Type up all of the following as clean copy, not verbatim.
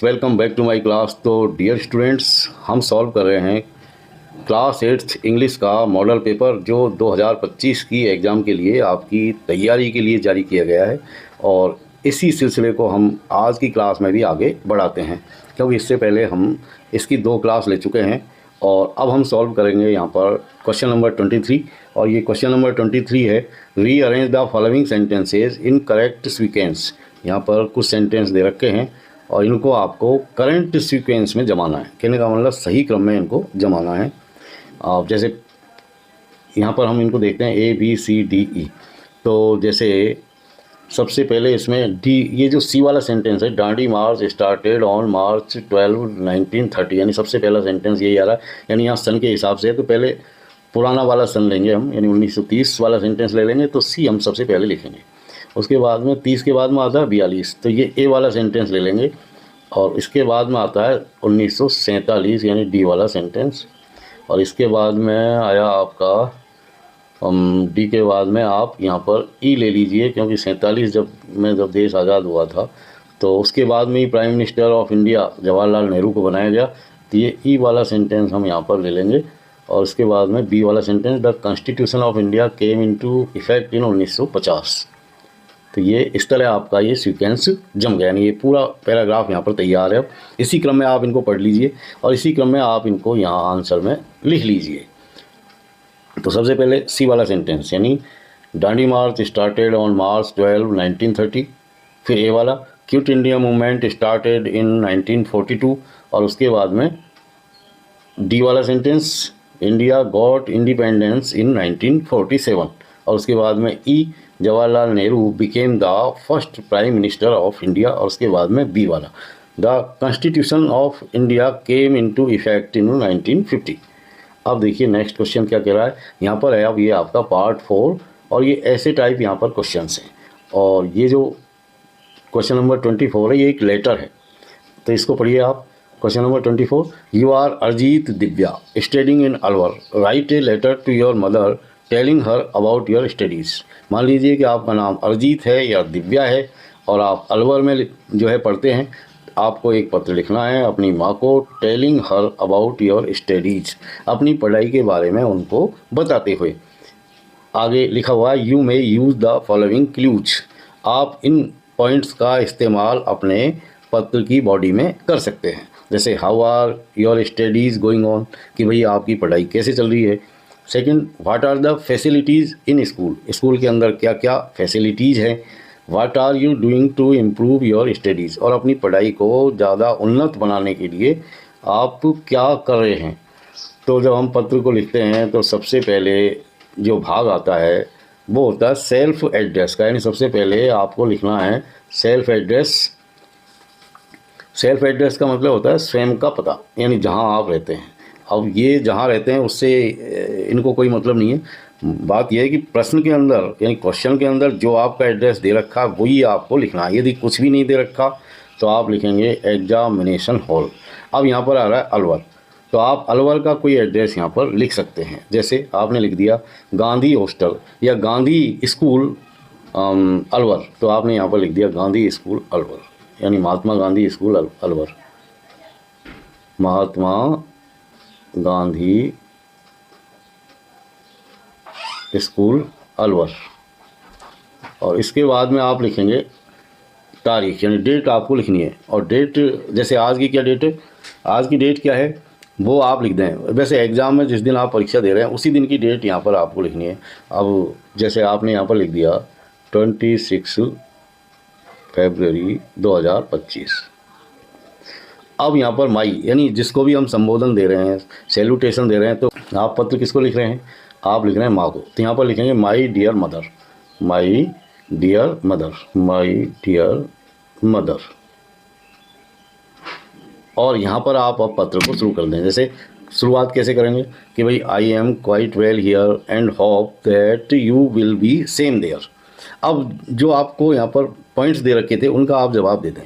Welcome back to my class. तो dear students, हम solve कर रहे हैं क्लास 8th इंग्लिश का मॉडल पेपर जो 2025 की एग्ज़ाम के लिए आपकी तैयारी के लिए जारी किया गया है। और इसी सिलसिले को हम आज की क्लास में भी आगे बढ़ाते हैं, क्योंकि इससे पहले हम इसकी 2 क्लास ले चुके हैं। और अब हम सॉल्व करेंगे यहाँ पर क्वेश्चन नंबर 23। और ये क्वेश्चन नंबर 23 है, rearrange the following sentences in correct sequence. यहाँ पर कुछ सेंटेंस दे रखे हैं और इनको आपको करंट सीक्वेंस में जमाना है। कहने का मतलब सही क्रम में इनको जमाना है। आप जैसे यहाँ पर हम इनको देखते हैं A B C D E। तो जैसे सबसे पहले इसमें डी, ये जो सी वाला सेंटेंस है, डांडी मार्च स्टार्टेड ऑन मार्च 12, 1930, यानी सबसे पहला सेंटेंस यही आ रहा है। यानी यहाँ सन के हिसाब से है तो पहले पुराना वाला सन लेंगे हम, यानी 1930 वाला सेंटेंस ले लेंगे। तो सी हम सबसे पहले लिखेंगे। उसके बाद में 30 के बाद में आता है 42, तो ये ए वाला सेंटेंस ले लेंगे। और इसके बाद में आता है 1947, यानी डी वाला सेंटेंस। और इसके बाद में आया आपका डी के बाद में आप यहाँ पर ई ले लीजिए, क्योंकि 47 जब देश आज़ाद हुआ था तो उसके बाद में ही prime minister of India Jawaharlal Nehru को बनाया गया। तो ये ई वाला सेंटेंस हम यहाँ पर ले लेंगे। और उसके बाद में बी वाला sentence, the constitution of India came into effect in 1950। तो ये इस तरह आपका ये सीक्वेंस जम गया, यानी ये पूरा पैराग्राफ यहाँ पर तैयार है। अब इसी क्रम में आप इनको पढ़ लीजिए और इसी क्रम में आप इनको यहाँ आंसर में लिख लीजिए। तो सबसे पहले सी वाला सेंटेंस, यानी डांडी मार्च स्टार्टेड ऑन मार्च 12, 1930। फिर ए वाला, quit India movement started in 1942। और उसके बाद में डी वाला sentence, India got independence in 1947। और उसके बाद में E, Jawaharlal Nehru became the first prime minister of India. और उसके बाद में बी वाला, the constitution of India came into effect in 1950। अब देखिए नेक्स्ट क्वेश्चन क्या कह रहा है यहाँ पर है। अब ये आपका पार्ट 4 और ये ऐसे टाइप यहाँ पर क्वेश्चंस हैं। और ये जो क्वेश्चन नंबर 24 है, ये एक लेटर है, तो इसको पढ़िए आप। Question number 24, you are Arijit Divya studying in Alwar, write a letter to your mother telling her about your studies. मान लीजिए कि आपका नाम अरिजीत है या दिव्या है और आप अलवर में जो है पढ़ते हैं। आपको एक पत्र लिखना है अपनी माँ को, telling her about your studies, अपनी पढ़ाई के बारे में उनको बताते हुए। आगे लिखा हुआ है, you may use the following clues. आप इन पॉइंट्स का इस्तेमाल अपने पत्र की बॉडी में कर सकते हैं। जैसे how are your studies going on, कि भाई आपकी पढ़ाई कैसे चल रही है। Second, what are the facilities in school, school के अंदर क्या क्या फैसिलिटीज़ हैं। What are you doing to improve your studies, और अपनी पढ़ाई को ज़्यादा उन्नत बनाने के लिए आप क्या कर रहे हैं। तो जब हम पत्र को लिखते हैं तो सबसे पहले जो भाग आता है वो होता है सेल्फ एड्रेस का, यानी सबसे पहले आपको लिखना है सेल्फ एड्रेस। सेल्फ एड्रेस का मतलब होता है स्वयं का पता, यानी जहाँ आप रहते हैं। अब ये जहाँ रहते हैं उससे इनको कोई मतलब नहीं है। बात यह है कि प्रश्न के अंदर, यानी क्वेश्चन के अंदर जो आपका एड्रेस दे रखा है वही आपको लिखना है। यदि कुछ भी नहीं दे रखा तो आप लिखेंगे एग्जामिनेशन हॉल। अब यहाँ पर आ रहा है अलवर, तो आप अलवर का कोई एड्रेस यहाँ पर लिख सकते हैं। जैसे आपने लिख दिया गांधी हॉस्टल या गांधी स्कूल अलवर, तो आपने यहाँ पर लिख दिया गांधी स्कूल अलवर, यानी महात्मा गांधी स्कूल अलवर, महात्मा गांधी स्कूल अलवर। और इसके बाद में आप लिखेंगे तारीख, यानी डेट आपको लिखनी है। और डेट, जैसे आज की क्या डेट है, आज की डेट क्या है वो आप लिख दें। वैसे एग्ज़ाम में जिस दिन आप परीक्षा दे रहे हैं उसी दिन की डेट यहाँ पर आपको लिखनी है। अब जैसे आपने यहाँ पर लिख दिया 26 फरवरी 2025। अब यहाँ पर माई, यानी जिसको भी हम संबोधन दे रहे हैं, सैल्यूटेशन दे रहे हैं, तो आप पत्र किसको लिख रहे हैं, आप लिख रहे हैं माँ को। तो यहाँ पर लिखेंगे my dear mother, my dear mother, my dear mother. और यहाँ पर आप अब पत्र को शुरू कर दें। जैसे शुरुआत कैसे करेंगे कि भाई I am quite well here and hope that you will be same there. अब जो आपको यहाँ पर पॉइंट्स दे रखे थे उनका आप जवाब दे दें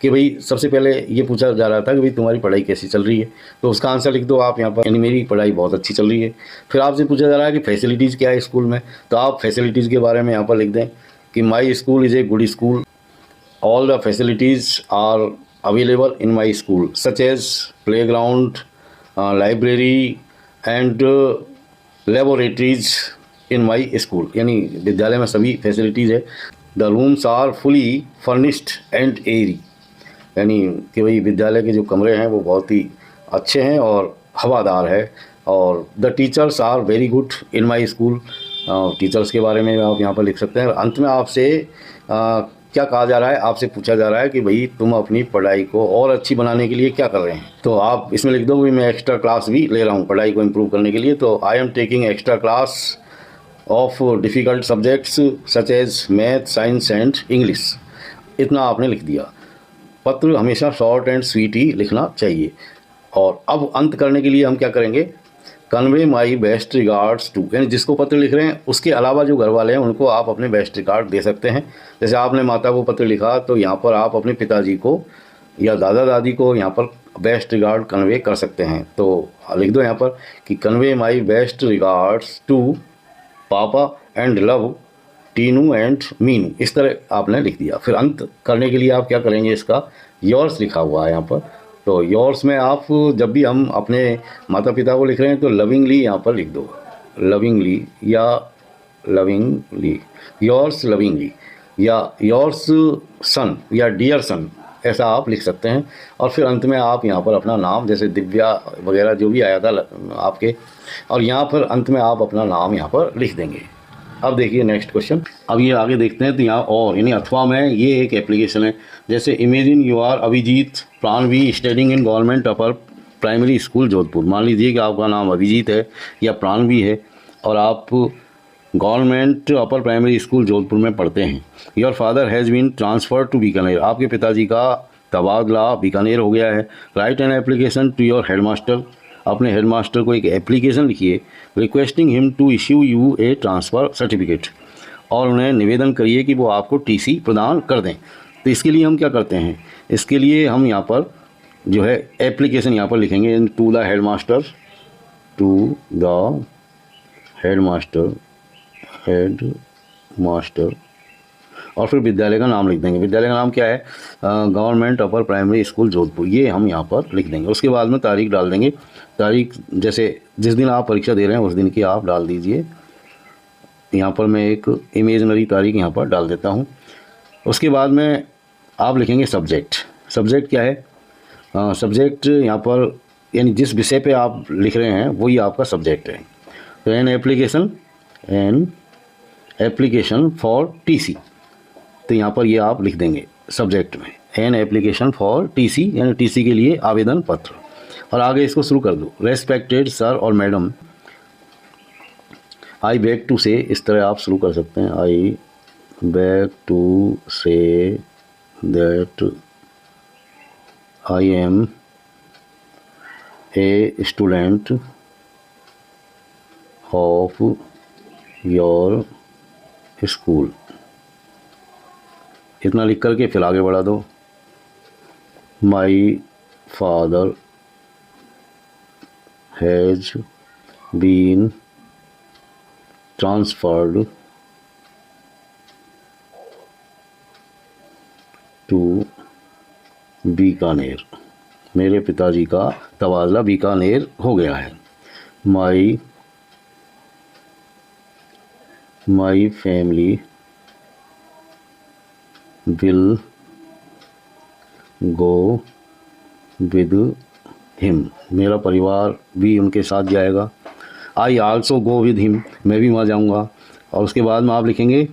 कि भाई सबसे पहले ये पूछा जा रहा था कि भाई तुम्हारी पढ़ाई कैसी चल रही है, तो उसका आंसर लिख दो आप यहाँ पर, यानी मेरी पढ़ाई बहुत अच्छी चल रही है। फिर आपसे पूछा जा रहा है कि फैसिलिटीज़ क्या है स्कूल में, तो आप फैसिलिटीज़ के बारे में यहाँ पर लिख दें कि my school is a good school, all the facilities are available in my school such as playground, library and laboratories in my school। यानी विद्यालय में सभी फैसिलिटीज़ है। The rooms are fully furnished and airy, यानी कि भाई विद्यालय के जो कमरे हैं वो बहुत ही अच्छे हैं और हवादार है। और the teachers are very good in my school, teachers के बारे में आप यहाँ पर लिख सकते हैं। अंत में आपसे क्या कहा जा रहा है, आपसे पूछा जा रहा है कि भाई तुम अपनी पढ़ाई को और अच्छी बनाने के लिए क्या कर रहे हैं। तो आप इसमें लिख दो कि मैं एक्स्ट्रा क्लास भी ले रहा हूँ पढ़ाई को इम्प्रूव करने के लिए। तो I am taking extra class of difficult subjects such as math, science and English. इतना आपने लिख दिया। पत्र हमेशा शॉर्ट एंड स्वीट ही लिखना चाहिए। और अब अंत करने के लिए हम क्या करेंगे, convey my best regards to, यानी जिसको पत्र लिख रहे हैं उसके अलावा जो घर वाले हैं उनको आप अपने बेस्ट रिगार्ड दे सकते हैं। जैसे आपने माता को पत्र लिखा तो यहाँ पर आप अपने पिताजी को या दादा दादी को यहाँ पर बेस्ट रिगार्ड कन्वे कर सकते हैं। तो लिख दो यहाँ पर कि convey my best regards to papa and love Tinu and Meenu. इस तरह आपने लिख दिया। फिर अंत करने के लिए आप क्या करेंगे, इसका योर्स लिखा हुआ है यहाँ पर। तो योर्स में आप जब भी हम अपने माता पिता को लिख रहे हैं तो लविंगली यहाँ पर लिख दो, लविंगली या लविंगली, योर्स लविंगली या योर्स सन या डियर सन, ऐसा आप लिख सकते हैं। और फिर अंत में आप यहाँ पर अपना नाम, जैसे दिव्या वगैरह जो भी आया था आपके, और यहाँ पर अंत में आप अपना नाम यहाँ पर लिख देंगे। अब देखिए नेक्स्ट क्वेश्चन। अब ये आगे देखते हैं। तो यहाँ और यानी अथवा में ये एक एप्लीकेशन है। जैसे imagine you are Abhijeet Pranvi studying in government upper primary school Jodhpur. मान लीजिए कि आपका नाम अभिजीत है या प्राणवी है और आप government upper primary school Jodhpur में पढ़ते हैं। Your father has been transferred to Bikaner. आपके पिताजी का तबादला बीकानेर हो गया है। Write an application to your headmaster. अपने हेडमास्टर को एक एप्लीकेशन लिखिए requesting him to issue you a transfer certificate, और उन्हें निवेदन करिए कि वो आपको टीसी प्रदान कर दें। तो इसके लिए हम क्या करते हैं, इसके लिए हम यहाँ पर जो है एप्लीकेशन यहाँ पर लिखेंगे to the headmaster, to the headmaster, headmaster, और फिर विद्यालय का नाम लिख देंगे। विद्यालय का नाम क्या है, government upper primary school Jodhpur, ये हम यहाँ पर लिख देंगे। उसके बाद में तारीख डाल देंगे। तारीख जैसे जिस दिन आप परीक्षा दे रहे हैं उस दिन की आप डाल दीजिए। यहाँ पर मैं एक इमेजनरी तारीख यहाँ पर डाल देता हूँ। उसके बाद में आप लिखेंगे सब्जेक्ट। सब्जेक्ट क्या है, सब्जेक्ट यहाँ पर यानी जिस विषय पे आप लिख रहे हैं वही आपका सब्जेक्ट है। तो एन एप्लीकेशन फॉर टीसी, तो यहाँ पर ये आप लिख देंगे सब्जेक्ट में एन एप्लीकेशन फॉर टीसी, यानी टीसी के लिए आवेदन पत्र। और आगे इसको शुरू कर दो। रेस्पेक्टेड सर और madam, I beg to say, इस तरह आप शुरू कर सकते हैं। I beg to say that I am a student of your school. इतना लिख करके फिर आगे बढ़ा दो। My father has been transferred to Bikaner. मेरे पिताजी का तबादला बीकानेर हो गया है। My family will go with him. मेरा परिवार भी उनके साथ जाएगा। I also go with him, मैं भी वहाँ जाऊँगा। और उसके बाद में आप लिखेंगे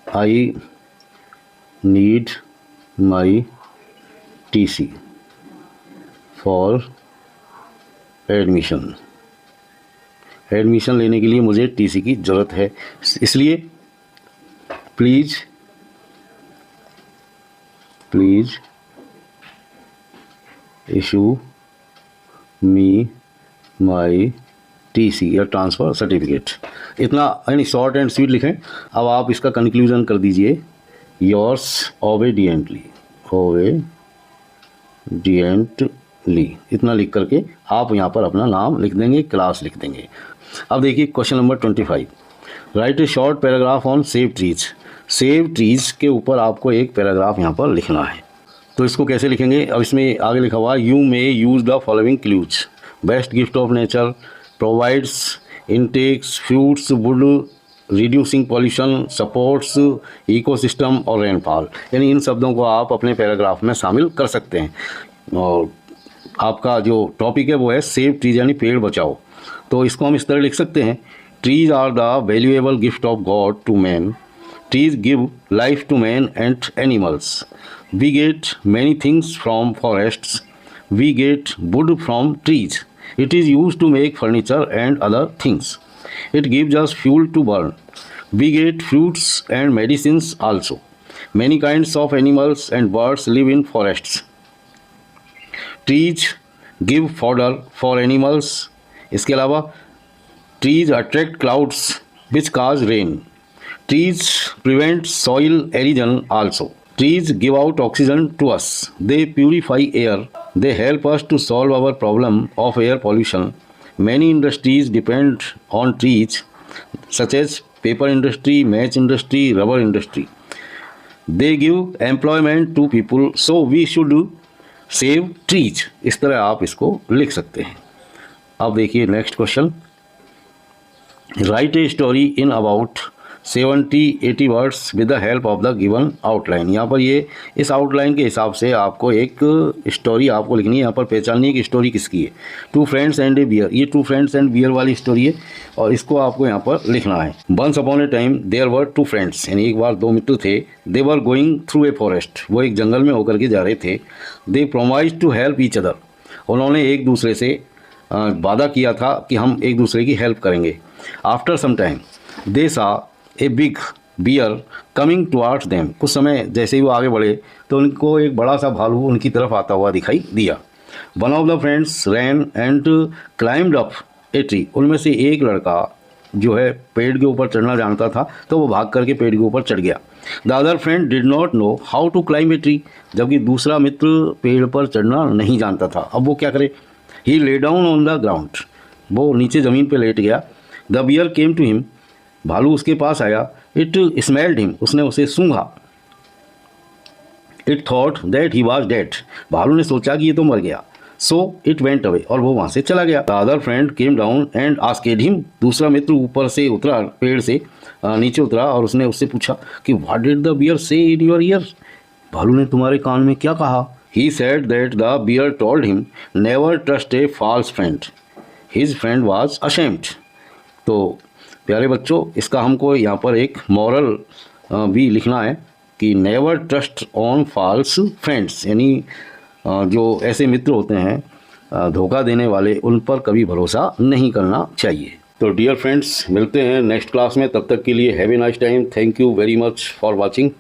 I need my TC for admission. Admission लेने के लिए मुझे टीसी की ज़रूरत है, इसलिए please issue me my TC या ट्रांसफ़र सर्टिफिकेट। इतना यानी शॉर्ट एंड स्वीट लिखें। अब आप इसका कंक्लूजन कर दीजिए, योर्स ओबीडिएंटली। इतना लिख करके आप यहाँ पर अपना नाम लिख देंगे, क्लास लिख देंगे। अब देखिए question number 25। Right A short paragraph on save trees. Save trees के ऊपर आपको एक पैराग्राफ यहाँ पर लिखना है। तो इसको कैसे लिखेंगे, अब इसमें आगे लिखा हुआ you may use the following clues. Best gift of nature, provides, intakes fruits, would, reducing pollution, supports ecosystem और रेनफॉल। यानी इन शब्दों को आप अपने पैराग्राफ में शामिल कर सकते हैं। और आपका जो टॉपिक है वो है सेव ट्रीज यानी पेड़ बचाओ। तो इसको हम इस तरह लिख सकते हैं, trees are the valuable gift of God to man. Trees give life to man and animals. We get many things from forests. We get wood from trees. It is used to make furniture and other things. It gives us fuel to burn. We get fruits and medicines also. Many kinds of animals and birds live in forests. Trees give fodder for animals. इसके अलावा trees attract clouds which cause rain. Trees prevent soil erosion also. Trees give out oxygen to us. They purify air. They help us to solve our problem of air pollution. Many industries depend on trees such as paper industry, match industry, rubber industry. They give employment to people, so we should save trees. इस तरह आप इसको लिख सकते हैं। अब देखिए next question, right a story in about 70-80 words with the help of the given outline. यहाँ पर ये इस आउटलाइन के हिसाब से आपको एक स्टोरी आपको लिखनी है। यहाँ पर पहचाननी है कि स्टोरी किसकी है। Two friends and a bear, ये टू फ्रेंड्स एंड बियर वाली स्टोरी है और इसको आपको यहाँ पर लिखना है। Once upon a time there were two friends, यानी एक बार दो मित्र थे। They were going through a forest, वो एक जंगल में होकर के जा रहे थे। They promise to help each other, उन्होंने एक दूसरे से वादा किया था कि हम एक दूसरे की हेल्प करेंगे। After some time they saw a big bear coming towards them, कुछ समय जैसे ही वो आगे बढ़े तो उनको एक बड़ा सा भालू उनकी तरफ आता हुआ दिखाई दिया। One of the friends ran and climbed up a tree, उनमें से एक लड़का जो है पेड़ के ऊपर चढ़ना जानता था तो वो भाग करके पेड़ के ऊपर चढ़ गया। The other friend did not know how to climb a tree, जबकि दूसरा मित्र पेड़ पर चढ़ना नहीं जानता था। अब वो क्या करे, ही lay down on the ground, वो नीचे ज़मीन पर लेट गया। The bear came to him, भालू उसके पास आया। इट स्मेल्ड हिम, उसने उसे सूंघा। It thought that he was dead, भालू ने सोचा कि ये तो मर गया। सो इट वेंट अवे, और वो वहाँ से चला गया। The other friend came down and asked him, दूसरा मित्र ऊपर से उतरा, पेड़ से नीचे उतरा और उसने उससे पूछा कि व्हाट डिड द बियर से इन योर ईयर, भालू ने तुम्हारे कान में क्या कहा। He said that the bear told him never trust a false friend, his friend was ashamed. तो प्यारे बच्चों, इसका हमको यहाँ पर एक मॉरल भी लिखना है कि never trust on false friends, यानी जो ऐसे मित्र होते हैं धोखा देने वाले, उन पर कभी भरोसा नहीं करना चाहिए। तो डियर फ्रेंड्स, मिलते हैं नेक्स्ट क्लास में, तब तक के लिए have a nice time. Thank you very much for watching.